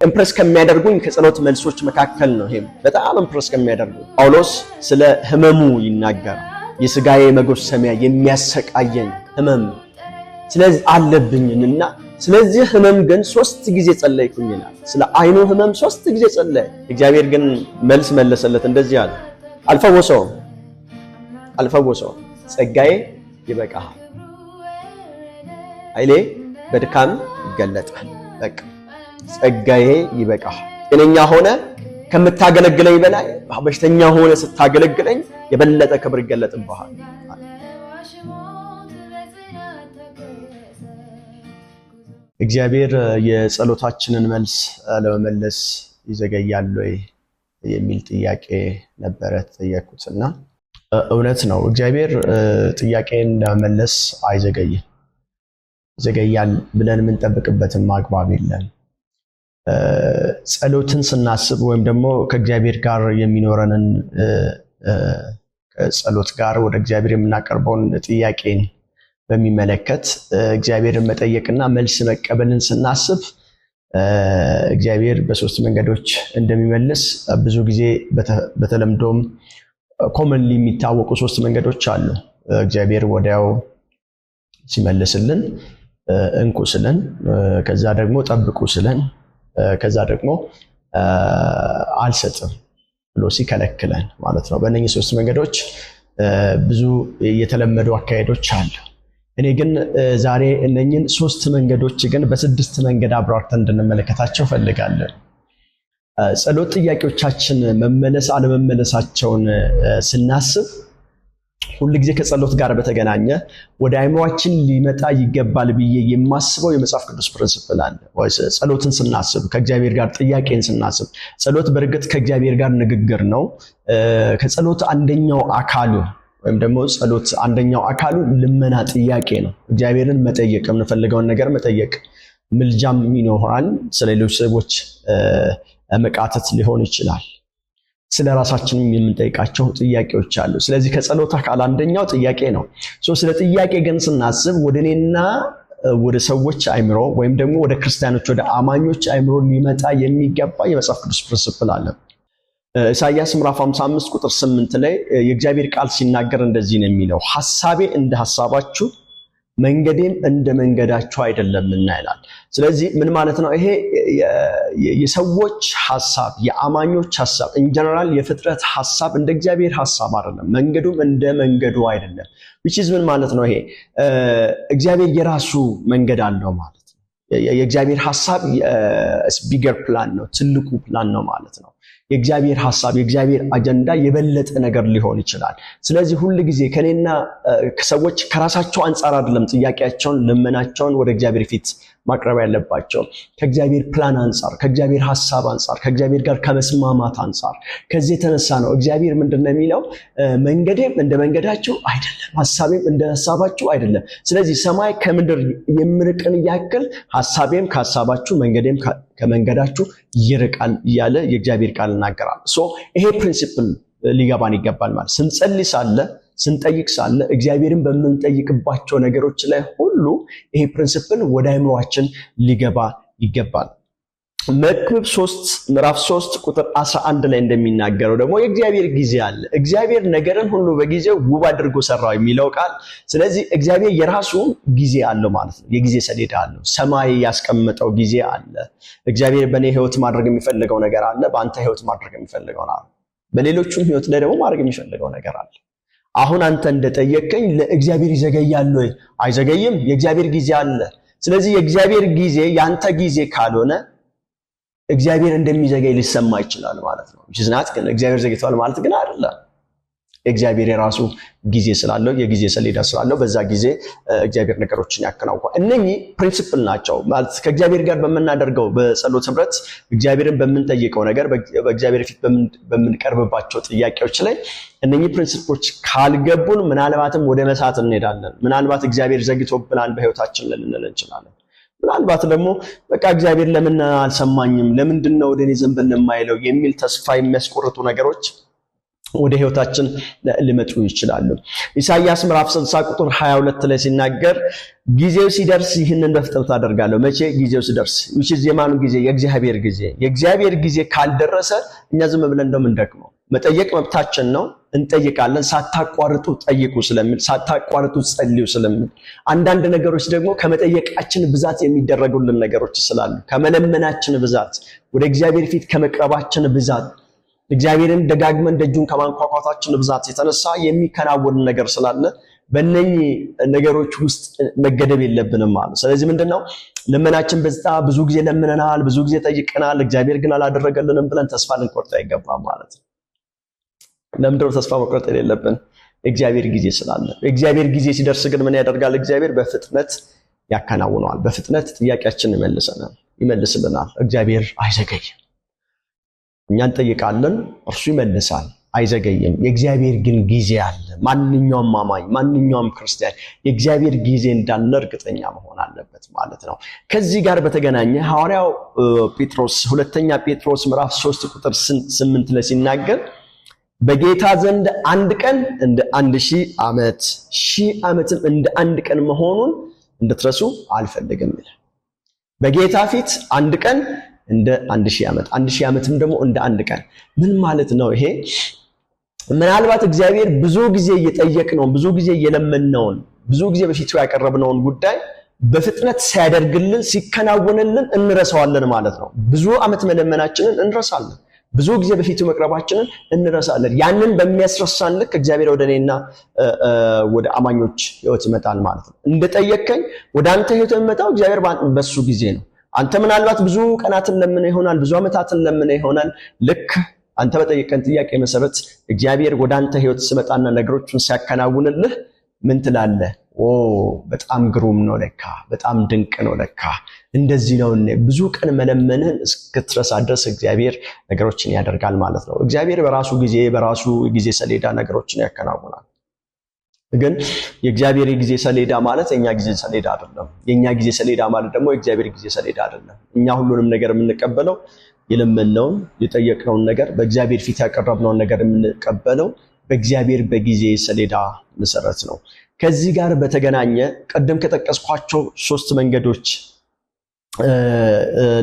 ኢምፕረስ ከሚያደርጉኝ ከጸሎት መልሶች መካከል ነው። ይሄም በጣም ኢምፕረስ ከሚያደርጉ ጳውሎስ ስለ ህመሙ ይናገራል። የሥጋዬ መጎሰሚያ የሚያሰቃየኝ ህመም ስለዚህ አለብኝና ስለዚህ ህመም ግን 3 ጊዜ ጸለይኩኝ ይላል። ስለ አይኑ ህመም 3 ጊዜ ጸለየ። እግዚአብሔር ግን መልስ መለሰለት እንደዚህ አለ፣ አልፈወሰው ጸጋዬ ይበቃሃል፣ ኃይሌ በድካም ይገለጣል። በቃ ጸጋዬ ይበቃሃል። ጤነኛ ሆነ ከምታገለግለኝ በላይ በሽተኛ ሆነ ስታገለግለኝ የበለጠ ክብር ይገለጥብሃል። እግዚአብሔር የጸሎታችንን መልስ ለመመለስ ይዘገያል ወይ የሚል ጥያቄ ነበረ ተጠየቅኩትና እውነት ነው። እግዚአብሔር ጥያቄን ለመመለስ አይዘገይም። ይዘገያል ብለን የምንጠብቅበትም አግባብ የለም። ጸሎትን ስናስብ ወይም ደግሞ ከእግዚአብሔር ጋር የሚኖረንን ከጸሎት ጋር ወደ እግዚአብሔር የምናቀርበውን ጥያቄን በሚመለከት እግዚአብሔርን መጠየቅና መልስ መቀበልን ስናስብ እግዚአብሔር በ3 መንገዶች እንደሚመልስ ብዙ ጊዜ በተለምዶም ኮመንሊ የሚታወቁ 3 መንገዶች አሉ። እግዚአብሔር ወዲያው ሲመልስልን፣ እንኩ ስለን፣ ከዛ ደግሞ ጠብቁ ስለን፣ ከዛ ደግሞ አልሰጥም ብሎ ሲከለክለን ማለት ነው። በእነዚህ 3 መንገዶች ብዙ የተለመዱ አካሄዶች አሉ። እኔ ግን ዛሬ እነኝን 3 መንገዶች ግን በ6 መንገድ አብራርተን እንድንመለከታቸው ፈልጋለሁ። ጸሎት ጥያቄዎቻችን መመለስ አለመመለሳቸውን ስናስብ ሁሉ ጊዜ ከጸሎት ጋር በተገናኘ ወደ አይምሮአችን ሊመጣ ይገባል ብዬ የማስበው የመጽሐፍ ቅዱስ ፕሪንሲፕል አለ። ጸሎትን ስናስብ ከእግዚአብሔር ጋር ጥያቄን ስናስብ ጸሎት በእርግጥ ከእግዚአብሔር ጋር ንግግር ነው። ከጸሎት አንደኛው አካሉ ወይም ደግሞ ጸሎት አንደኛው አካሉ ልመና ጥያቄ ነው። እግዚአብሔርን መጠየቅ፣ የምንፈልገውን ነገር መጠየቅ፣ ምልጃም ይኖራል። ስለሌሎች ሰዎች መቃተት ሊሆን ይችላል። ስለ ራሳችንም የምንጠይቃቸው ጥያቄዎች አሉ። ስለዚህ ከጸሎት አካል አንደኛው ጥያቄ ነው። ስለ ጥያቄ ግን ስናስብ ወደ እኔና ወደ ሰዎች አይምሮ ወይም ደግሞ ወደ ክርስቲያኖች ወደ አማኞች አይምሮ ሊመጣ የሚገባ የመጽሐፍ ቅዱስ ፕሪንሲፕል አለ። ኢሳይያስ ምዕራፍ 55 ቁጥር 8 ላይ የእግዚአብሔር ቃል ሲናገር እንደዚህ ነው የሚለው፣ ሐሳቤ እንደ ሐሳባችሁ መንገዴም እንደ መንገዳችሁ አይደለምና ይላል። ስለዚህ ምን ማለት ነው? ይሄ የሰዎች ሐሳብ፣ የአማኞች ሐሳብ፣ ኢንጀነራል የፍጥረት ሐሳብ እንደ እግዚአብሔር ሐሳብ አይደለም፣ መንገዱም እንደ መንገዱ አይደለም። which is ምን ማለት ነው? ይሄ እግዚአብሔር የራሱ መንገድ አለው ማለት ነው። የእግዚአብሔር ሐሳብ ቢገር ፕላን ነው፣ ትልቁ ፕላን ነው ማለት ነው። የእግዚአብሔር ሐሳብ የእግዚአብሔር አጀንዳ የበለጠ ነገር ሊሆን ይችላል። ስለዚህ ሁሉ ጊዜ ከኔና ከሰዎች ከራሳቸው አንፃር አይደለም ጥያቄያቸውን ልመናቸውን ወደ እግዚአብሔር ፊት ማቅረብ ያለባቸው፣ ከእግዚአብሔር ፕላን አንፃር፣ ከእግዚአብሔር ሐሳብ አንፃር፣ ከእግዚአብሔር ጋር ከመስማማት አንፃር። ከዚህ የተነሳ ነው እግዚአብሔር ምንድነው የሚለው? መንገዴም እንደ መንገዳችሁ አይደለም፣ ሐሳቤም እንደ ሐሳባችሁ አይደለም። ስለዚህ ሰማይ ከምድር የሚርቅን ያክል ሐሳቤም ከሐሳባችሁ መንገዴም ከመንገዳችሁ ይርቃል እያለ የእግዚአብሔር ቃል ይናገራል። ይሄ ፕሪንሲፕል ሊገባን ይገባል ማለት ስንጸልይ ሳለ ስንጠይቅ ሳለ እግዚአብሔርን በምንጠይቅባቸው ነገሮች ላይ ሁሉ ይሄ ፕሪንሲፕል ወደ አይምሮአችን ሊገባ ይገባል። መክብብ ምዕራፍ 3 ቁጥር 11 ላይ እንደሚናገረው ደግሞ የእግዚአብሔር ጊዜ አለ። እግዚአብሔር ነገርን ሁሉ በጊዜው ውብ አድርጎ ሰራው የሚለው ቃል። ስለዚህ እግዚአብሔር የራሱ ጊዜ አለው ማለት ነው። የጊዜ ሰሌዳ አለው። ሰማይ ያስቀመጠው ጊዜ አለ። እግዚአብሔር በእኔ ህይወት ማድረግ የሚፈልገው ነገር አለ። በአንተ ህይወት ማድረግ የሚፈልገው ነው። በሌሎቹም ህይወት ላይ ደግሞ ማድረግ የሚፈልገው ነገር አለ። አሁን አንተ እንደጠየቀኝ ለእግዚአብሔር ይዘገያል ወይ? አይዘገይም። የእግዚአብሔር ጊዜ አለ። ስለዚህ የእግዚአብሔር ጊዜ ያንተ ጊዜ ካልሆነ እግዚአብሔር እንደሚዘገይ ሊሰማ ይችላል ማለት ነው። ይዝናት ግን እግዚአብሔር ዘግይቷል ማለት ግን አይደለም። እግዚአብሔር የራሱ ጊዜ ስላለው የጊዜ ሰሌዳ ስላለው በዛ ጊዜ እግዚአብሔር ነገሮችን ያከናውናል። እነኚህ ፕሪንሲፕል ናቸው ማለት ከእግዚአብሔር ጋር በመናደርገው በጸሎት ህብረት እግዚአብሔርን በመንጠይቀው ነገር በእግዚአብሔር ፊት በመንቀርብባቸው ጥያቄዎች ላይ እነኚህ ፕሪንሲፕሎች ካልገቡን ምናልባትም ወደ መሳት እንሄዳለን። ምናልባት እግዚአብሔር ዘግይቶብናል በህይወታችን ልንል እንችላለን። ምናልባት ደግሞ በቃ እግዚአብሔር ለምን አልሰማኝም፣ ለምንድነው ወደኔ ዘንበል የማይለው የሚል ተስፋ የሚያስቆርጡ ነገሮች ወደ ህይወታችን ሊመጡ ይችላሉ። ኢሳይያስ ምዕራፍ 60 ቁጥር 22 ላይ ሲናገር ጊዜው ሲደርስ ይህንን በፍጥነት አደርጋለሁ። መቼ? ጊዜው ሲደርስ። which is የማኑ ጊዜ? የእግዚአብሔር ጊዜ። የእግዚአብሔር ጊዜ ካልደረሰ እኛ ዝም ብለን እንደምንደክመው መጠየቅ መብታችን ነው፣ እንጠይቃለን። ሳታቋርጡ ጠይቁ ስለሚል፣ ሳታቋርጡ ጸልዩ ስለሚል፣ አንዳንድ ነገሮች ደግሞ ከመጠየቃችን ብዛት የሚደረጉልን ነገሮች ስላሉ፣ ከመለመናችን ብዛት፣ ወደ እግዚአብሔር ፊት ከመቅረባችን ብዛት፣ እግዚአብሔርን ደጋግመን ደጁን ከማንኳኳታችን ብዛት የተነሳ የሚከናወን ነገር ስላለ በእነኚህ ነገሮች ውስጥ መገደብ የለብንም ማለት። ስለዚህ ምንድነው ለመናችን በዛ ብዙ ጊዜ ለምነናል፣ ብዙ ጊዜ ጠይቀናል፣ እግዚአብሔር ግን አላደረገልንም ብለን ተስፋ ልንቆርጥ አይገባም ማለት ነው። ለምንድነው ተስፋ መቁረጥ የሌለብን? እግዚአብሔር ጊዜ ስላለ። እግዚአብሔር ጊዜ ሲደርስ ግን ምን ያደርጋል? እግዚአብሔር በፍጥነት ያከናውነዋል። በፍጥነት ጥያቄያችንን ይመልስልናል። እግዚአብሔር አይዘገይም። እኛ እንጠይቃለን፣ እርሱ ይመልሳል፣ አይዘገይም። የእግዚአብሔር ግን ጊዜ አለ። ማንኛውም አማኝ፣ ማንኛውም ክርስቲያን የእግዚአብሔር ጊዜ እንዳለ እርግጠኛ መሆን አለበት ማለት ነው። ከዚህ ጋር በተገናኘ ሐዋርያው ጴጥሮስ ሁለተኛ ጴጥሮስ ምዕራፍ 3 ቁጥር 8 ላይ ሲናገር በጌታ ዘንድ አንድ ቀን እንደ 1000 ዓመት፣ 1000 ዓመትም እንደ አንድ ቀን መሆኑን እንድትረሱ አልፈልግም ይላል። በጌታ ፊት አንድ ቀን እንደ 1000 ዓመት፣ 1000 ዓመትም ደግሞ እንደ አንድ ቀን። ምን ማለት ነው ይሄ? ምናልባት እግዚአብሔር ብዙ ጊዜ እየጠየቅነውን፣ ብዙ ጊዜ እየለመንነውን፣ ብዙ ጊዜ በፊቱ ያቀረብነውን ጉዳይ በፍጥነት ሲያደርግልን፣ ሲከናወንልን እንረሳዋለን ማለት ነው። ብዙ ዓመት መለመናችንን እንረሳለን። ብዙ ጊዜ በፊቱ መቅረባችንን እንረሳለን። ያንን በሚያስረሳን ልክ እግዚአብሔር ወደ እኔና ወደ አማኞች ህይወት ይመጣል ማለት ነው። እንደጠየቀኝ ወደ አንተ ህይወት የሚመጣው እግዚአብሔር በሱ ጊዜ ነው። አንተ ምናልባት ብዙ ቀናትን ለምን ይሆናል፣ ብዙ ዓመታትን ለምን ይሆናል። ልክ አንተ በጠየቀን ጥያቄ መሰረት እግዚአብሔር ወደ አንተ ህይወት ሲመጣና ነገሮችን ሲያከናውንልህ ምን ትላለህ? በጣም ግሩም ነው ለካ፣ በጣም ድንቅ ነው ለካ፣ እንደዚህ ነው። ብዙ ቀን መለመንህን እስክትረሳ ድረስ እግዚአብሔር ነገሮችን ያደርጋል ማለት ነው። እግዚአብሔር በራሱ ጊዜ፣ በራሱ ጊዜ ሰሌዳ ነገሮችን ያከናውናል። ግን የእግዚአብሔር ጊዜ ሰሌዳ ማለት የኛ ጊዜ ሰሌዳ አይደለም። የኛ ጊዜ ሰሌዳ ማለት ደግሞ የእግዚአብሔር ጊዜ ሰሌዳ አይደለም። እኛ ሁሉንም ነገር የምንቀበለው የለመነውን የጠየቅነውን ነገር በእግዚአብሔር ፊት ያቀረብነውን ነገር የምንቀበለው በእግዚአብሔር በጊዜ ሰሌዳ መሰረት ነው። ከዚህ ጋር በተገናኘ ቀደም ከጠቀስኳቸው 3 መንገዶች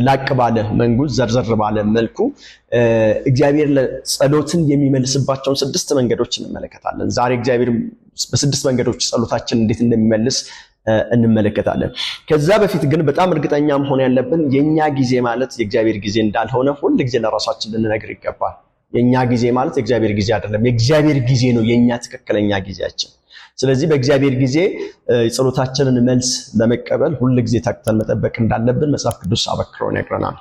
ላቅ ባለ መንጉዝ ዘርዘር ባለ መልኩ እግዚአብሔር ለጸሎትን የሚመልስባቸውን 6 መንገዶች እንመለከታለን። ዛሬ እግዚአብሔር በ6 መንገዶች ጸሎታችን እንዴት እንደሚመልስ እንመለከታለን። ከዛ በፊት ግን በጣም እርግጠኛ መሆን ያለብን የኛ ጊዜ ማለት የእግዚአብሔር ጊዜ እንዳልሆነ ሁሉ ጊዜ ለራሳችን ልንነግር ይገባል። የኛ ጊዜ ማለት የእግዚአብሔር ጊዜ አይደለም። የእግዚአብሔር ጊዜ ነው የኛ ትክክለኛ ጊዜያችን። ስለዚህ በእግዚአብሔር ጊዜ የጸሎታችንን መልስ ለመቀበል ሁሉ ጊዜ ታክተን መጠበቅ እንዳለብን መጽሐፍ ቅዱስ አበክሮ ይነግረናል።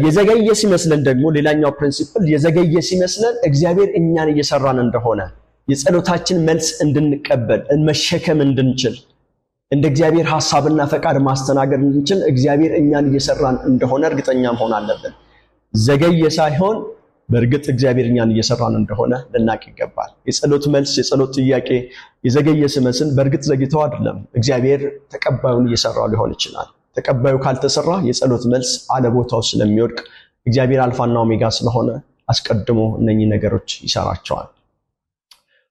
የዘገየ ሲመስለን ደግሞ ሌላኛው ፕሪንሲፕል የዘገየ ሲመስለን እግዚአብሔር እኛን እየሰራን እንደሆነ የጸሎታችን መልስ እንድንቀበል መሸከም እንድንችል እንደ እግዚአብሔር ሐሳብና ፈቃድ ማስተናገድ እንድንችል እግዚአብሔር እኛን እየሰራን እንደሆነ እርግጠኛ መሆን አለብን። ዘገየ ሳይሆን በእርግጥ እግዚአብሔር እኛን እየሰራን እንደሆነ ልናቅ ይገባል። የጸሎት መልስ፣ የጸሎት ጥያቄ የዘገየ ሲመስል በእርግጥ ዘግይተው አይደለም። እግዚአብሔር ተቀባዩን እየሰራው ሊሆን ይችላል። ተቀባዩ ካልተሰራ የጸሎት መልስ አለቦታው ስለሚወድቅ እግዚአብሔር አልፋና ኦሜጋ ስለሆነ አስቀድሞ እነኚህ ነገሮች ይሰራቸዋል።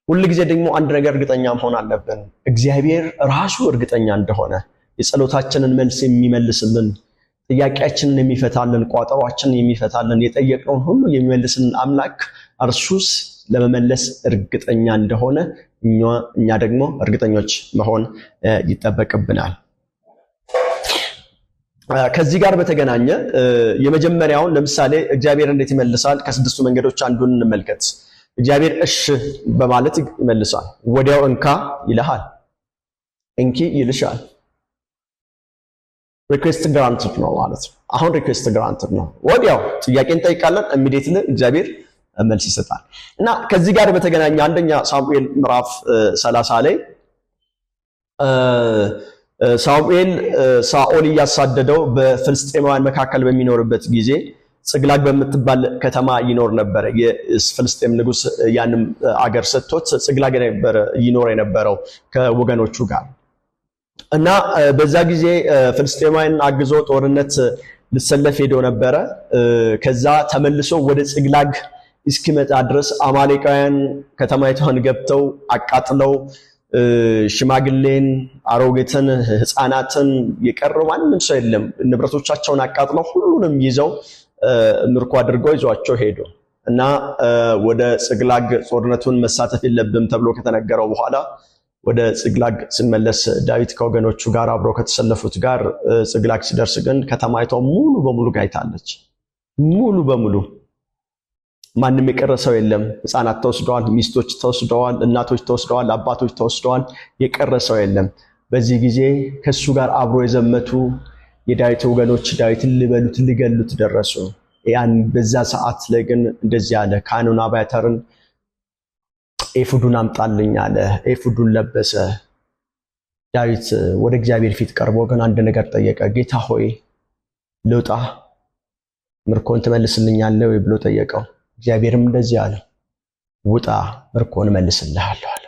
ሁሉ ጊዜ ደግሞ አንድ ነገር እርግጠኛ መሆን አለብን። እግዚአብሔር ራሱ እርግጠኛ እንደሆነ የጸሎታችንን መልስ የሚመልስልን፣ ጥያቄያችንን የሚፈታልን፣ ቋጠሯችንን የሚፈታልን፣ የጠየቅነውን ሁሉ የሚመልስልን አምላክ እርሱስ ለመመለስ እርግጠኛ እንደሆነ እኛ ደግሞ እርግጠኞች መሆን ይጠበቅብናል። ከዚህ ጋር በተገናኘ የመጀመሪያውን ለምሳሌ እግዚአብሔር እንዴት ይመልሳል? ከ6ቱ መንገዶች አንዱን እንመልከት። እግዚአብሔር እሺ በማለት ይመልሳል። ወዲያው እንካ ይልሃል፣ እንኪ ይልሻል። ሪኩዌስት ግራንትድ ነው ማለት ነው። አሁን ሪኩዌስት ግራንትድ ነው። ወዲያው ጥያቄ እንጠይቃለን፣ ኢሚዲየትሊ እግዚአብሔር መልስ ይሰጣል። እና ከዚህ ጋር በተገናኘ አንደኛ ሳሙኤል ምዕራፍ 30 ላይ ሳኦል እያሳደደው በፍልስጤማውያን መካከል በሚኖርበት ጊዜ ጽግላግ በምትባል ከተማ ይኖር ነበር። የፍልስጤም ንጉስ ያንም አገር ሰጥቶት ጽግላግ ነበር ይኖር የነበረው ከወገኖቹ ጋር እና በዛ ጊዜ ፍልስጤማውያን አግዞ ጦርነት ልሰለፍ ሄዶ ነበረ። ከዛ ተመልሶ ወደ ጽግላግ እስኪመጣ ድረስ አማሌቃውያን ከተማይቷን ገብተው አቃጥለው ሽማግሌን፣ አሮጊትን፣ ሕፃናትን የቀረው ማንም ሰው የለም ንብረቶቻቸውን አቃጥለው ሁሉንም ይዘው ምርኮ አድርገው ይዟቸው ሄዱ እና ወደ ጽግላግ ጦርነቱን መሳተፍ የለብም ተብሎ ከተነገረው በኋላ ወደ ጽግላግ ሲመለስ ዳዊት ከወገኖቹ ጋር አብረው ከተሰለፉት ጋር ጽግላግ ሲደርስ ግን ከተማይቷ ሙሉ በሙሉ ጋይታለች። ሙሉ በሙሉ ማንም የቀረ ሰው የለም። ሕፃናት ተወስደዋል፣ ሚስቶች ተወስደዋል፣ እናቶች ተወስደዋል፣ አባቶች ተወስደዋል። የቀረ ሰው የለም። በዚህ ጊዜ ከሱ ጋር አብሮ የዘመቱ የዳዊት ወገኖች ዳዊትን ሊበሉት ሊገሉት ደረሱ። ያን በዛ ሰዓት ላይ ግን እንደዚህ አለ፣ ካህኑን አብያታርን ኤፉዱን አምጣልኝ አለ። ኤፉዱን ለበሰ። ዳዊት ወደ እግዚአብሔር ፊት ቀርቦ ግን አንድ ነገር ጠየቀ። ጌታ ሆይ ልውጣ፣ ምርኮን ትመልስልኛለህ ወይ ብሎ ጠየቀው። እግዚአብሔርም እንደዚህ አለ፣ ውጣ፣ ምርኮን እመልስልሃለሁ አለ።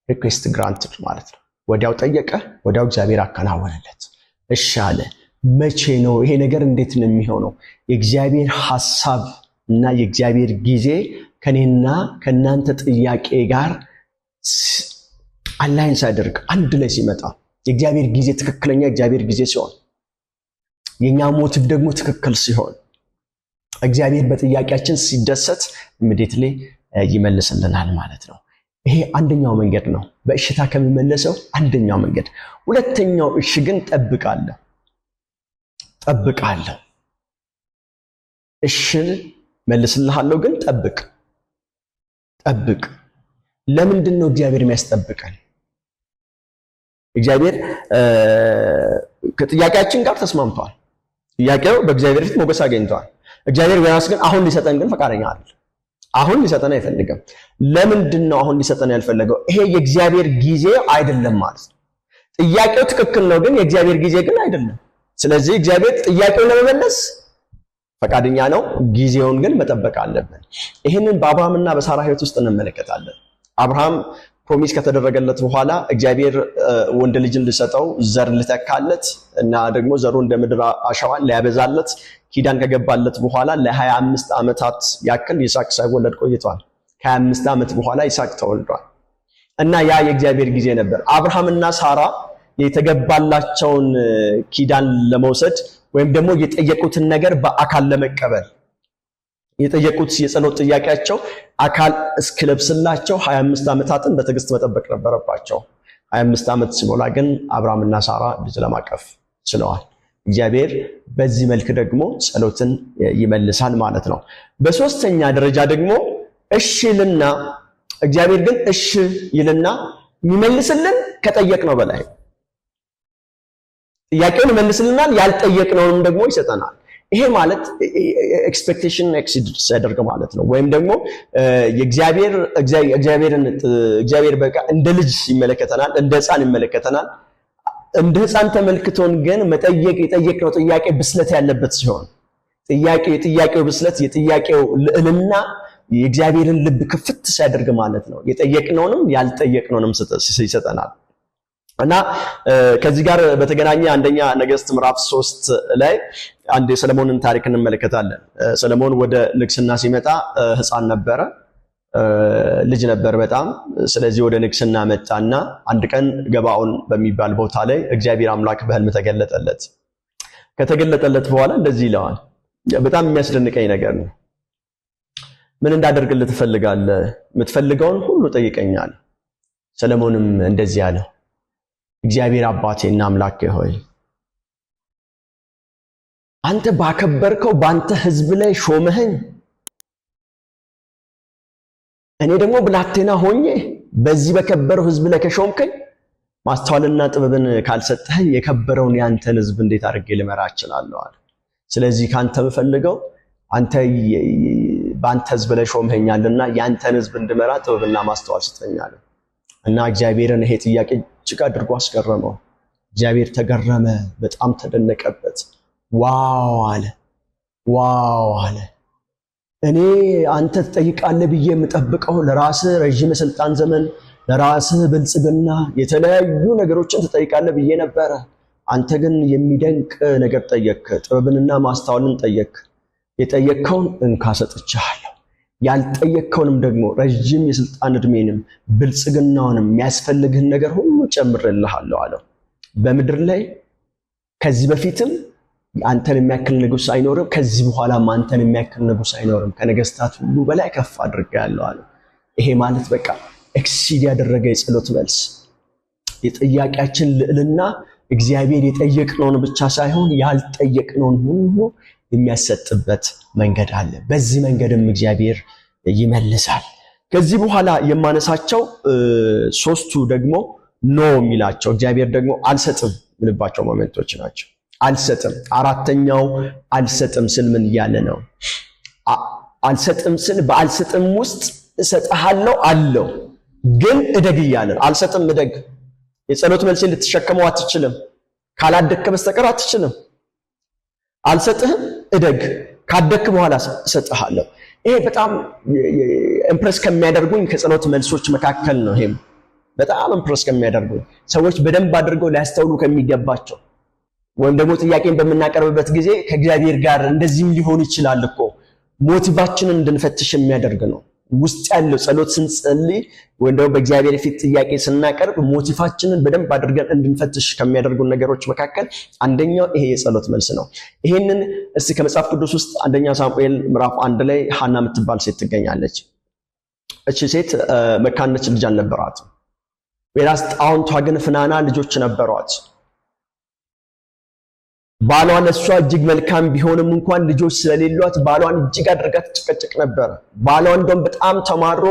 ሪኩዌስት ግራንትድ ማለት ነው። ወዲያው ጠየቀ፣ ወዲያው እግዚአብሔር አከናወነለት። እሺ አለ። መቼ ነው ይሄ ነገር እንዴት ነው የሚሆነው? የእግዚአብሔር ሐሳብ እና የእግዚአብሔር ጊዜ ከኔና ከናንተ ጥያቄ ጋር አላይንስ አድርግ አንድ ላይ ሲመጣ የእግዚአብሔር ጊዜ ትክክለኛ የእግዚአብሔር ጊዜ ሲሆን የኛ ሞቲቭ ደግሞ ትክክል ሲሆን እግዚአብሔር በጥያቄያችን ሲደሰት ኢሚዲየትሊ ይመልስልናል ማለት ነው። ይሄ አንደኛው መንገድ ነው፣ በእሽታ ከሚመለሰው አንደኛው መንገድ። ሁለተኛው እሺ ግን ጠብቃለሁ። እሺ መልስልሃለሁ ግን ጠብቅ። ለምንድን ነው እግዚአብሔር የሚያስጠብቀን? እግዚአብሔር ከጥያቄያችን ጋር ተስማምቷል። ጥያቄው በእግዚአብሔር ፊት ሞገስ አግኝቷል። እግዚአብሔር በራስ ግን አሁን ሊሰጠን ግን ፈቃደኛ አይደል። አሁን ሊሰጠን አይፈልግም። ለምንድን ነው አሁን ሊሰጠን ያልፈለገው? ይሄ የእግዚአብሔር ጊዜ አይደለም ማለት ነው። ጥያቄው ትክክል ነው፣ ግን የእግዚአብሔር ጊዜ ግን አይደለም። ስለዚህ እግዚአብሔር ጥያቄውን ለመመለስ ፈቃደኛ ነው፣ ጊዜውን ግን መጠበቅ አለብን። ይህንን በአብርሃምና በሳራ ሕይወት ውስጥ እንመለከታለን። አብርሃም ፕሮሚስ ከተደረገለት በኋላ እግዚአብሔር ወንድ ልጅን ሊሰጠው ዘር ሊተካለት እና ደግሞ ዘሩ እንደ ምድር አሸዋ ሊያበዛለት ኪዳን ከገባለት በኋላ ለ25 ዓመታት ያክል ይስሐቅ ሳይወለድ ቆይቷል። ከ25 ዓመት በኋላ ይስሐቅ ተወልዷል እና ያ የእግዚአብሔር ጊዜ ነበር። አብርሃምና ሳራ የተገባላቸውን ኪዳን ለመውሰድ ወይም ደግሞ የጠየቁትን ነገር በአካል ለመቀበል የጠየቁት የጸሎት ጥያቄያቸው አካል እስክለብስላቸው 25 ዓመታትን በትዕግስት መጠበቅ ነበረባቸው። 25 ዓመት ሲሞላ ግን አብርሃምና ሳራ ልጅ ለማቀፍ ችለዋል። እግዚአብሔር በዚህ መልክ ደግሞ ጸሎትን ይመልሳል ማለት ነው። በሶስተኛ ደረጃ ደግሞ እሺ ይልና እግዚአብሔር ግን እሺ ይልና የሚመልስልን ከጠየቅነው በላይ ጥያቄውን ይመልስልናል፣ ያልጠየቅነውንም ደግሞ ይሰጠናል። ይሄ ማለት ኤክስፔክቴሽን ኤክሲድ ሲያደርግ ማለት ነው። ወይም ደግሞ እግዚአብሔር በቃ እንደ ልጅ ይመለከተናል፣ እንደ ሕፃን ይመለከተናል። እንደ ሕፃን ተመልክቶን ግን የጠየቅነው ጥያቄ ብስለት ያለበት ሲሆን የጥያቄው ብስለት የጥያቄው ልዕልና የእግዚአብሔርን ልብ ክፍት ሲያደርግ ማለት ነው። የጠየቅነውንም ያልጠየቅነውንም ይሰጠናል። እና ከዚህ ጋር በተገናኘ አንደኛ ነገሥት ምዕራፍ 3 ላይ አንድ የሰለሞንን ታሪክ እንመለከታለን። ሰለሞን ወደ ንግስና ሲመጣ ሕፃን ነበረ፣ ልጅ ነበር በጣም። ስለዚህ ወደ ንግስና መጣና አንድ ቀን ገባዖን በሚባል ቦታ ላይ እግዚአብሔር አምላክ በሕልም ተገለጠለት። ከተገለጠለት በኋላ እንደዚህ ይለዋል። በጣም የሚያስደንቀኝ ነገር ነው። ምን እንዳደርግልህ ትፈልጋለህ? የምትፈልገውን ሁሉ ጠይቀኛል። ሰለሞንም እንደዚህ አለው፣ እግዚአብሔር አባቴና አምላኬ ሆይ አንተ ባከበርከው ባንተ ሕዝብ ላይ ሾመኸኝ፣ እኔ ደግሞ ብላቴና ሆኜ በዚህ በከበረው ሕዝብ ላይ ከሾምከኝ ማስተዋልና ጥበብን ካልሰጠኸኝ የከበረውን ያንተን ሕዝብ እንዴት አድርጌ ልመራ እችላለሁ አለ። ስለዚህ ካንተ የምፈልገው አንተ ባንተ ሕዝብ ላይ ሾመኸኛልና ያንተን ሕዝብ እንድመራ ጥበብና ማስተዋል ስጠኛል። እና እግዚአብሔርን ይሄ ጥያቄ እጅግ አድርጎ አስገረመው። እግዚአብሔር ተገረመ፣ በጣም ተደነቀበት። ዋው አለ። እኔ አንተ ትጠይቃለህ ብዬ የምጠብቀው ለራስህ ረዥም የስልጣን ዘመን፣ ለራስህ ብልጽግና፣ የተለያዩ ነገሮችን ትጠይቃለህ ብዬ ነበረ። አንተ ግን የሚደንቅ ነገር ጠየቅ፣ ጥበብንና ማስተዋልን ጠየቅ። የጠየቅከውን እንካ ሰጥቻለሁ። ያልጠየቅከውንም ደግሞ ረጅም የስልጣን እድሜንም ብልጽግናውንም የሚያስፈልግህን ነገር ሁሉ ጨምርልሃለሁ አለው። በምድር ላይ ከዚህ በፊትም አንተን የሚያክል ንጉስ አይኖርም፣ ከዚህ በኋላም አንተን የሚያክል ንጉስ አይኖርም፣ ከነገስታት ሁሉ በላይ ከፍ አድርጌሃለሁ አለው። ይሄ ማለት በቃ ኤክሲድ ያደረገ የጸሎት መልስ፣ የጥያቄያችን ልዕልና እግዚአብሔር የጠየቅነውን ብቻ ሳይሆን ያልጠየቅነውን ሁሉ የሚያሰጥበት መንገድ አለ። በዚህ መንገድም እግዚአብሔር ይመልሳል። ከዚህ በኋላ የማነሳቸው ሶስቱ ደግሞ ኖ የሚላቸው እግዚአብሔር ደግሞ አልሰጥም ምንባቸው ሞመንቶች ናቸው። አልሰጥም። አራተኛው አልሰጥም ስል ምን እያለ ነው? አልሰጥም ስል በአልሰጥም ውስጥ እሰጥሃለሁ አለው፣ ግን እደግ እያለ ነው። አልሰጥም እደግ። የጸሎት መልስን ልትሸከመው አትችልም፣ ካላደግክ በስተቀር አትችልም። አልሰጥህም እደግ፣ ካደግክ በኋላ እሰጥሃለሁ። ይሄ በጣም ኢምፕረስ ከሚያደርጉኝ ከጸሎት መልሶች መካከል ነው። ይሄም በጣም ኢምፕረስ ከሚያደርጉኝ ሰዎች በደንብ አድርገው ሊያስተውሉ ከሚገባቸው ወይም ደግሞ ጥያቄን በምናቀርብበት ጊዜ ከእግዚአብሔር ጋር እንደዚህም ሊሆን ይችላል እኮ ሞቲቫችንን እንድንፈትሽ የሚያደርግ ነው። ውስጥ ያለው ጸሎት ስንጸልይ ወይም ደግሞ በእግዚአብሔር ፊት ጥያቄ ስናቀርብ ሞቲቫችንን በደንብ አድርገን እንድንፈትሽ ከሚያደርጉ ነገሮች መካከል አንደኛው ይሄ የጸሎት መልስ ነው። ይሄንን እስቲ ከመጽሐፍ ቅዱስ ውስጥ አንደኛ ሳሙኤል ምዕራፍ 1 ላይ ሐና የምትባል ሴት ትገኛለች። እቺ ሴት መካን ነች፣ ልጅ አልነበራትም። ወይራስ ጣውንቷ ግን ፍናና ልጆች ነበሯት። ባሏን ለሷ እጅግ መልካም ቢሆንም እንኳን ልጆች ስለሌሏት ባሏን እጅግ አድርጋ ትጨቀጭቅ ነበር። ባሏ እንደውም በጣም ተማሮ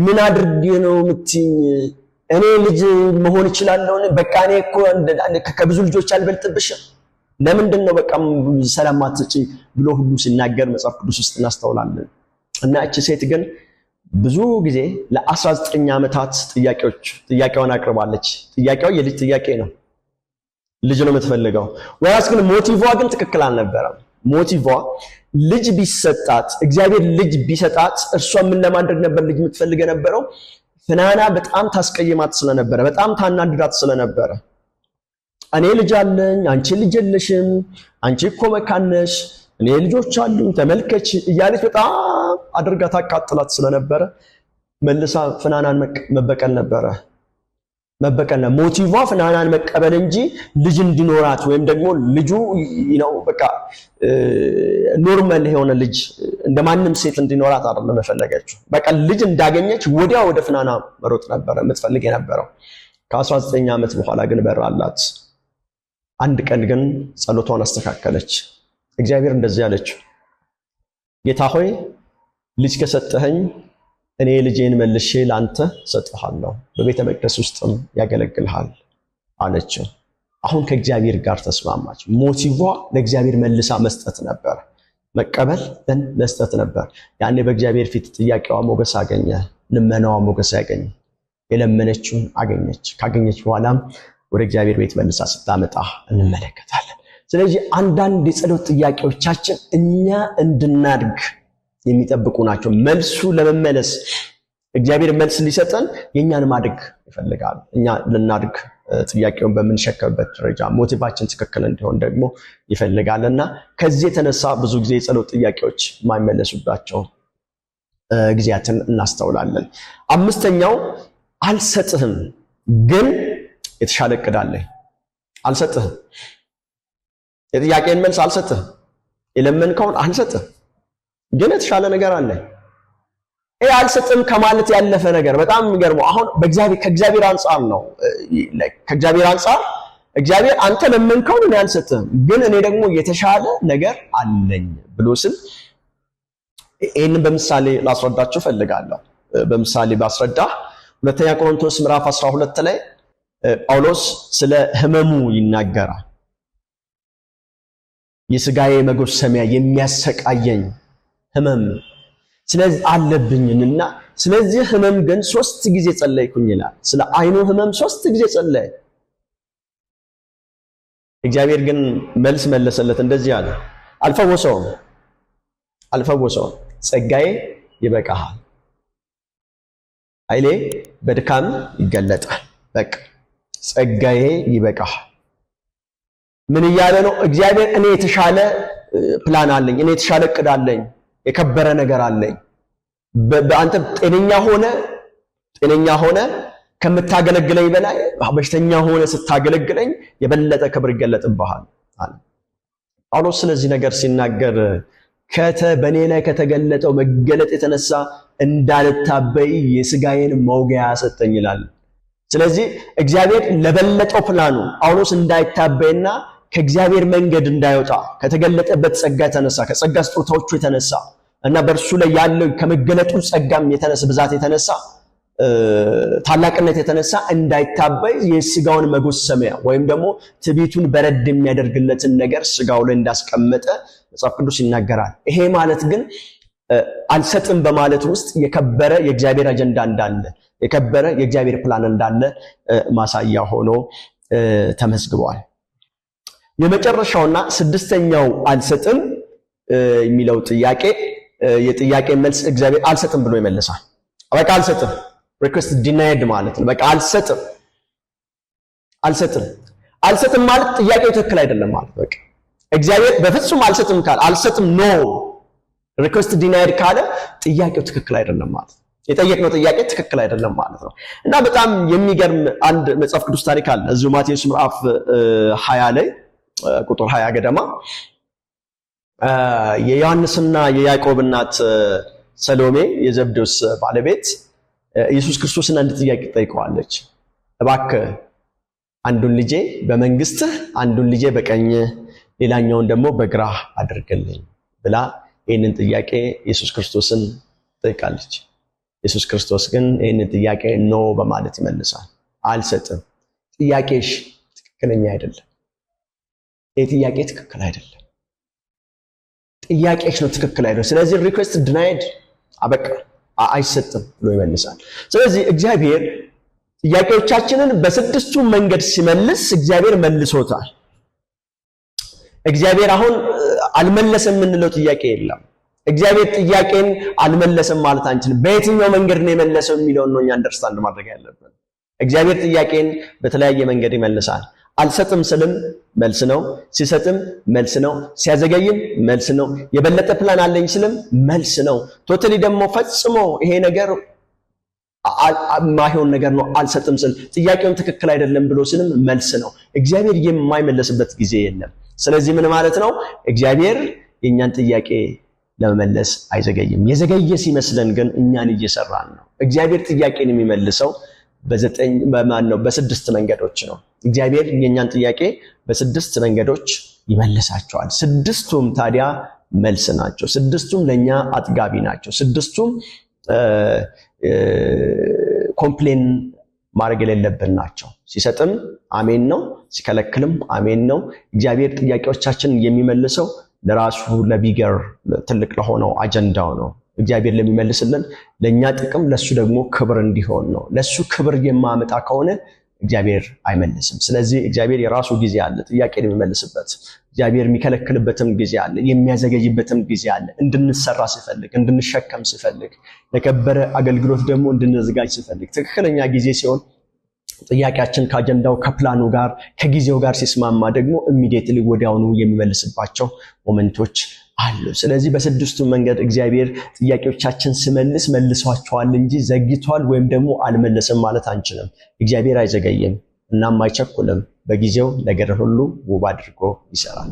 ምን አድርጌ ነው የምትይኝ? እኔ ልጅ መሆን እችላለሁ? በቃ እኔ እኮ ከብዙ ልጆች አልበልጥብሽም፣ ለምንድን ነው በቃ ሰላም አትሰጪኝ ብሎ ሁሉ ሲናገር መጽሐፍ ቅዱስ ውስጥ እናስተውላለን። እና እቺ ሴት ግን ብዙ ጊዜ ለ19 ዓመታት ጥያቄውን አቅርባለች። ጥያቄው የልጅ ጥያቄ ነው። ልጅ ነው የምትፈልገው። ወይስ ግን ሞቲቫ ግን ትክክል አልነበረም። ሞቲቫ ልጅ ቢሰጣት እግዚአብሔር ልጅ ቢሰጣት እርሷ ምን ለማድረግ ነበር ልጅ የምትፈልግ የነበረው? ፍናና በጣም ታስቀይማት ስለነበረ፣ በጣም ታናድዳት ስለነበረ እኔ ልጅ አለኝ፣ አንቺ ልጅ የለሽም፣ አንቺ እኮ መካን ነሽ፣ እኔ ልጆች አሉኝ ተመልከች እያለች በጣም አድርጋ ታቃጥላት ስለነበረ መልሳ ፍናናን መበቀል ነበረ። ሞቲቫ ፍናናን መቀበል እንጂ ልጅ እንዲኖራት ወይም ደግሞ ልጁ በቃ ኖርማል የሆነ ልጅ እንደማንም ሴት እንዲኖራት አይደለም የፈለገችው። በቃ ልጅ እንዳገኘች ወዲያ ወደ ፍናና መሮጥ ነበር የምትፈልግ የነበረው። ከ19 ዓመት በኋላ ግን በራላት። አንድ ቀን ግን ጸሎቷን አስተካከለች። እግዚአብሔር እንደዚህ አለችው፣ ጌታ ሆይ ልጅ ከሰጠኸኝ እኔ ልጄን መልሼ ላንተ ሰጥሃለሁ፣ በቤተ መቅደስ ውስጥም ያገለግልሃል አለችው። አሁን ከእግዚአብሔር ጋር ተስማማች። ሞቲቫ ለእግዚአብሔር መልሳ መስጠት ነበር፣ መቀበል መስጠት ነበር። ያኔ በእግዚአብሔር ፊት ጥያቄዋ ሞገስ አገኘ፣ ልመናዋ ሞገስ አገኘ፣ የለመነችውን አገኘች። ካገኘች በኋላም ወደ እግዚአብሔር ቤት መልሳ ስታመጣ እንመለከታለን። ስለዚህ አንዳንድ የጸሎት ጥያቄዎቻችን እኛ እንድናድግ የሚጠብቁ ናቸው። መልሱ ለመመለስ እግዚአብሔር መልስ ሊሰጠን የኛን ማድግ ይፈልጋል። እኛ ልናድግ ጥያቄውን በምንሸከምበት ደረጃ ሞቲቫችን ትክክል እንዲሆን ደግሞ ይፈልጋልና ከዚህ የተነሳ ብዙ ጊዜ የጸሎት ጥያቄዎች የማይመለሱባቸው ጊዜያትን እናስተውላለን። አምስተኛው አልሰጥህም ግን የተሻለ እቅድ አለኝ። አልሰጥህም፣ የጥያቄን መልስ አልሰጥህም፣ የለመንከውን አልሰጥህም ግን የተሻለ ነገር አለ። ይሄ አልሰጥም ከማለት ያለፈ ነገር በጣም የሚገርመው አሁን ከእግዚአብሔር አንፃር ነው። ከእግዚአብሔር አንፃር እግዚአብሔር አንተ ለመንከውን እኔ አልሰጥህም ግን እኔ ደግሞ የተሻለ ነገር አለኝ ብሎ ስል ይሄንን በምሳሌ ላስረዳችሁ ፈልጋለሁ። በምሳሌ ባስረዳ ሁለተኛ ቆሮንቶስ ምዕራፍ 12 ላይ ጳውሎስ ስለ ህመሙ ይናገራል። የሥጋዬ መጎሰሚያ የሚያሰቃየኝ ህመም ስለዚህ አለብኝና ስለዚህ ህመም ግን 3 ጊዜ ጸለይኩኝ ይላል። ስለ አይኑ ህመም 3 ጊዜ ጸለየ። እግዚአብሔር ግን መልስ መለሰለት፣ እንደዚህ አለ፣ አልፈወሰውም። ጸጋዬ ይበቃሃል፣ ኃይሌ በድካም ይገለጣል። በቃ ጸጋዬ ይበቃሃል። ምን እያለ ነው እግዚአብሔር? እኔ የተሻለ ፕላን አለኝ፣ እኔ የተሻለ እቅድ አለኝ፣ የከበረ ነገር አለኝ። በአንተ ጤነኛ ሆነ ከምታገለግለኝ በላይ በሽተኛ ሆነ ስታገለግለኝ የበለጠ ክብር ይገለጥብሃል አለ ጳውሎስ። ስለዚህ ነገር ሲናገር በኔ ላይ ከተገለጠው መገለጥ የተነሳ እንዳልታበይ የሥጋዬን መውጊያ ሰጠኝ ይላል። ስለዚህ እግዚአብሔር ለበለጠው ፕላኑ ጳውሎስ እንዳይታበይና ከእግዚአብሔር መንገድ እንዳይወጣ ከተገለጠበት ጸጋ የተነሳ ከጸጋ ስጦታዎቹ የተነሳ እና በእርሱ ላይ ያለው ከመገለጡ ጸጋም የተነሳ ብዛት የተነሳ ታላቅነት የተነሳ እንዳይታበይ የሥጋውን መጎሰሚያ ወይም ደግሞ ትዕቢቱን በረድ የሚያደርግለትን ነገር ሥጋው ላይ እንዳስቀመጠ መጽሐፍ ቅዱስ ይናገራል። ይሄ ማለት ግን አልሰጥም በማለት ውስጥ የከበረ የእግዚአብሔር አጀንዳ እንዳለ የከበረ የእግዚአብሔር ፕላን እንዳለ ማሳያ ሆኖ ተመዝግቧል። የመጨረሻውና ስድስተኛው አልሰጥም የሚለው ጥያቄ የጥያቄ መልስ እግዚአብሔር አልሰጥም ብሎ ይመልሳል። በቃ አልሰጥም request denied ማለት ነው። በቃ አልሰጥም ማለት ጥያቄው ትክክል አይደለም ማለት በቃ እግዚአብሔር በፍጹም አልሰጥም ካለ አልሰጥም ኖ request denied ካለ ጥያቄው ትክክል አይደለም ማለት የጠየቅነው ጥያቄ ትክክል አይደለም ማለት ነው። እና በጣም የሚገርም አንድ መጽሐፍ ቅዱስ ታሪክ አለ እዚሁ ማቴዎስ ምዕራፍ 20 ላይ ቁጥር 20 ገደማ የዮሐንስና የያዕቆብ እናት ሰሎሜ የዘብዴዎስ ባለቤት ኢየሱስ ክርስቶስን አንድ ጥያቄ ጠይቀዋለች። እባክህ አንዱን ልጄ በመንግስትህ አንዱን ልጄ በቀኝህ ሌላኛውን ደግሞ በግራህ አድርግልኝ ብላ ይህንን ጥያቄ ኢየሱስ ክርስቶስን ጠይቃለች። ኢየሱስ ክርስቶስ ግን ይህንን ጥያቄ ኖ በማለት ይመልሳል። አልሰጥም፣ ጥያቄሽ ትክክለኛ አይደለም፣ ይህ ጥያቄ ትክክል አይደለም፣ ጥያቄሽ ነው ትክክል አይደለም። ስለዚህ ሪኩዌስት ዲናይድ አበቃ አይሰጥም ብሎ ይመልሳል። ስለዚህ እግዚአብሔር ጥያቄዎቻችንን በስድስቱ መንገድ ሲመልስ እግዚአብሔር መልሶታል። እግዚአብሔር አሁን አልመለሰም የምንለው ጥያቄ የለም። እግዚአብሔር ጥያቄን አልመለሰም ማለት አንችልም። በየትኛው መንገድ ነው የመለሰው የሚለውን ነው እኛ አንደርስታንድ ማድረግ ያለብን። እግዚአብሔር ጥያቄን በተለያየ መንገድ ይመልሳል። አልሰጥም ስልም መልስ ነው፣ ሲሰጥም መልስ ነው፣ ሲያዘገይም መልስ ነው፣ የበለጠ ፕላን አለኝ ስልም መልስ ነው። ቶታሊ ደግሞ ፈጽሞ ይሄ ነገር ማይሆን ነገር ነው አልሰጥም ስል ጥያቄውን ትክክል አይደለም ብሎ ስልም መልስ ነው። እግዚአብሔር የማይመለስበት ጊዜ የለም። ስለዚህ ምን ማለት ነው? እግዚአብሔር የኛን ጥያቄ ለመመለስ አይዘገይም። የዘገየ ሲመስለን ግን እኛን እየሰራን ነው። እግዚአብሔር ጥያቄን የሚመልሰው በስድስት መንገዶች ነው። እግዚአብሔር የኛን ጥያቄ በስድስት መንገዶች ይመልሳቸዋል። ስድስቱም ታዲያ መልስ ናቸው። ስድስቱም ለኛ አጥጋቢ ናቸው። ስድስቱም ኮምፕሌን ማድረግ የሌለብን ናቸው። ሲሰጥም አሜን ነው፣ ሲከለክልም አሜን ነው። እግዚአብሔር ጥያቄዎቻችንን የሚመልሰው ለራሱ ለቢገር ትልቅ ለሆነው አጀንዳው ነው። እግዚአብሔር ለሚመልስልን ለኛ ጥቅም ለሱ ደግሞ ክብር እንዲሆን ነው። ለሱ ክብር የማመጣ ከሆነ እግዚአብሔር አይመልስም። ስለዚህ እግዚአብሔር የራሱ ጊዜ አለ ጥያቄን የሚመልስበት። እግዚአብሔር የሚከለክልበትም ጊዜ አለ፣ የሚያዘገይበትም ጊዜ አለ። እንድንሰራ ሲፈልግ፣ እንድንሸከም ሲፈልግ፣ ለከበረ አገልግሎት ደግሞ እንድንዘጋጅ ሲፈልግ ትክክለኛ ጊዜ ሲሆን ጥያቄያችን ከአጀንዳው ከፕላኑ ጋር ከጊዜው ጋር ሲስማማ ደግሞ ኢሚዲየትሊ ወዲያውኑ የሚመልስባቸው ሞመንቶች አሉ። ስለዚህ በስድስቱ መንገድ እግዚአብሔር ጥያቄዎቻችን ሲመልስ መልሷቸዋል እንጂ ዘግይቷል ወይም ደግሞ አልመለሰም ማለት አንችልም። እግዚአብሔር አይዘገይም እናም አይቸኩልም። በጊዜው ነገር ሁሉ ውብ አድርጎ ይሰራል።